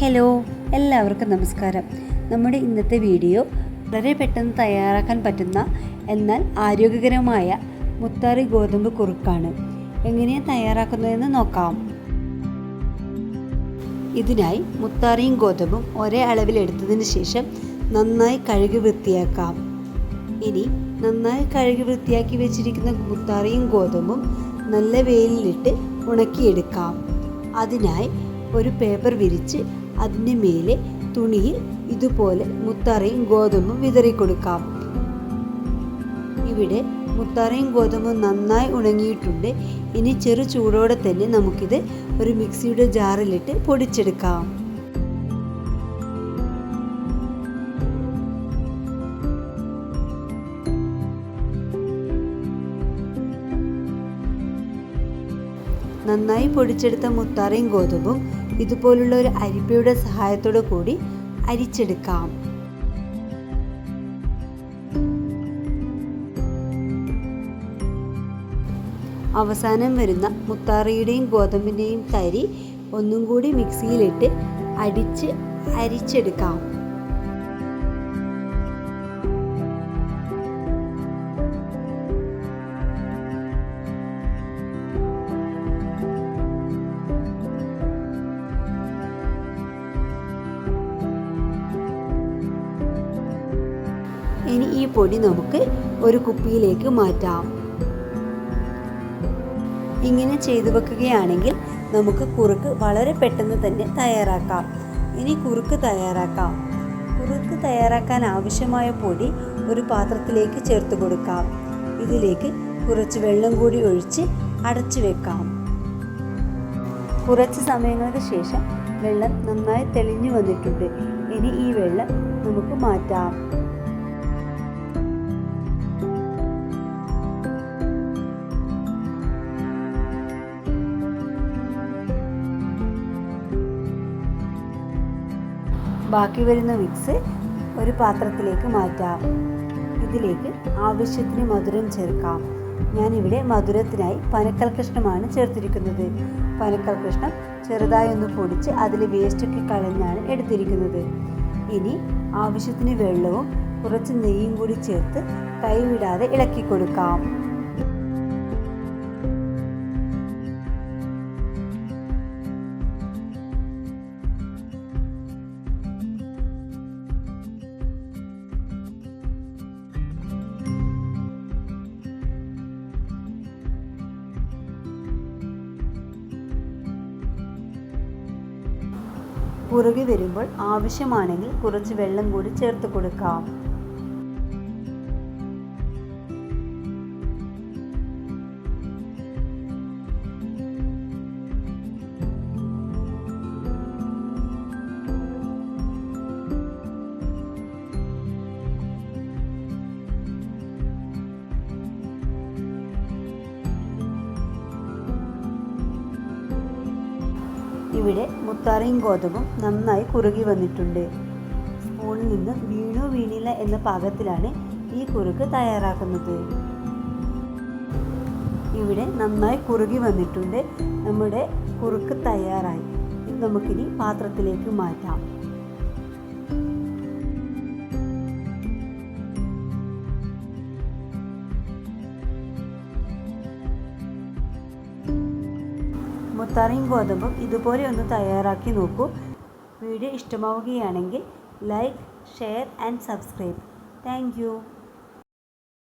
Hello, എല്ലാവർക്കും നമസ്കാരം. നമ്മുടെ ഇന്നത്തെ വീഡിയോ വളരെ പെട്ടെന്ന് തയ്യാറാക്കാൻ പറ്റുന്ന എന്നാൽ ആരോഗ്യകരമായ മുത്താറി ഗോതമ്പ് കുറുക്കാണ്. എങ്ങനെയാണ് തയ്യാറാക്കുന്നതെന്ന് നോക്കാം. ഇതിനായി മുത്താറിയും ഗോതമ്പും ഒരേ അളവിൽ എടുത്തതിന് ശേഷം നന്നായി കഴുകി വൃത്തിയാക്കാം. ഇനി നന്നായി കഴുകി വൃത്തിയാക്കി വെച്ചിരിക്കുന്ന മുത്താറിയും ഗോതമ്പും നല്ല വെയിലിലിട്ട് ഉണക്കിയെടുക്കാം. അതിനായി ഒരു പേപ്പർ വിരിച്ച് അതിൻ്റെ മേലെ തുണിയിൽ ഇതുപോലെ മുത്താറിയും ഗോതമ്പും വിതറിക്കൊടുക്കാം. ഇവിടെ മുത്താറിയും ഗോതമ്പും നന്നായി ഉണങ്ങിയിട്ടുണ്ട്. ഇനി ചെറു ചൂടോടെ തന്നെ നമുക്കിത് ഒരു മിക്സിയുടെ ജാറിലിട്ട് പൊടിച്ചെടുക്കാം. നന്നായി പൊടിച്ചെടുത്ത മുത്താറിയും ഗോതമ്പും ഇതുപോലുള്ള ഒരു അരിപ്പയുടെ സഹായത്തോടു കൂടി അരിച്ചെടുക്കാം. അവസാനം വരുന്ന മുത്താറിയുടെയും ഗോതമ്പിൻ്റെയും തരി ഒന്നും കൂടി മിക്സിയിലിട്ട് അരിച്ചെടുക്കാം. ഇനി ഈ പൊടി നമുക്ക് ഒരു കുപ്പിയിലേക്ക് മാറ്റാം. ഇങ്ങനെ ചെയ്തു വെക്കുകയാണെങ്കിൽ നമുക്ക് കുറുക്ക് വളരെ പെട്ടെന്ന് തന്നെ തയ്യാറാക്കാം. ഇനി കുറുക്ക് തയ്യാറാക്കാൻ ആവശ്യമായ പൊടി ഒരു പാത്രത്തിലേക്ക് ചേർത്ത് കൊടുക്കാം. ഇതിലേക്ക് കുറച്ച് വെള്ളം കൂടി ഒഴിച്ച് അടച്ചു വെക്കാം. കുറച്ച് സമയങ്ങൾക്ക് ശേഷം വെള്ളം നന്നായി തെളിഞ്ഞു വന്നിട്ടുണ്ട്. ഇനി ഈ വെള്ളം നമുക്ക് മാറ്റാം. ബാക്കി വരുന്ന മിക്സ് ഒരു പാത്രത്തിലേക്ക് മാറ്റാം. ഇതിലേക്ക് ആവശ്യത്തിന് മധുരം ചേർക്കാം. ഞാനിവിടെ മധുരത്തിനായി പനക്കൽ കഷ്ണമാണ് ചേർത്തിരിക്കുന്നത്. പനക്കൽ കഷ്ണം ചെറുതായി ഒന്ന് പൊടിച്ച് അതിൽ വേസ്റ്റൊക്കെ കളഞ്ഞാണ് എടുത്തിരിക്കുന്നത്. ഇനി ആവശ്യത്തിന് വെള്ളവും കുറച്ച് നെയ്യും കൂടി ചേർത്ത് കൈവിടാതെ ഇളക്കി കൊടുക്കാം. കുറുകി വരുമ്പോൾ ആവശ്യമാണെങ്കിൽ കുറച്ച് വെള്ളം കൂടി ചേർത്ത് കൊടുക്കാം. ഇവിടെ മുത്താറിയും ഗോതമ്പും നന്നായി കുറുകി വന്നിട്ടുണ്ട്. സ്പൂണിൽ നിന്ന് വീണില്ല എന്ന പാകത്തിലാണ് ഈ കുറുക്ക് തയ്യാറാക്കുന്നത്. ഇവിടെ നന്നായി കുറുകി വന്നിട്ടുണ്ട്. നമ്മുടെ കുറുക്ക് തയ്യാറായി. ഇത് നമുക്കിനി പാത്രത്തിലേക്ക് മാറ്റാം. മുത്താറിയും ഗോതമ്പും ഇതുപോലെ ഒന്ന് തയ്യാറാക്കി നോക്കൂ. വീഡിയോ ഇഷ്ടമാവുകയാണെങ്കിൽ like, share and subscribe. Thank you.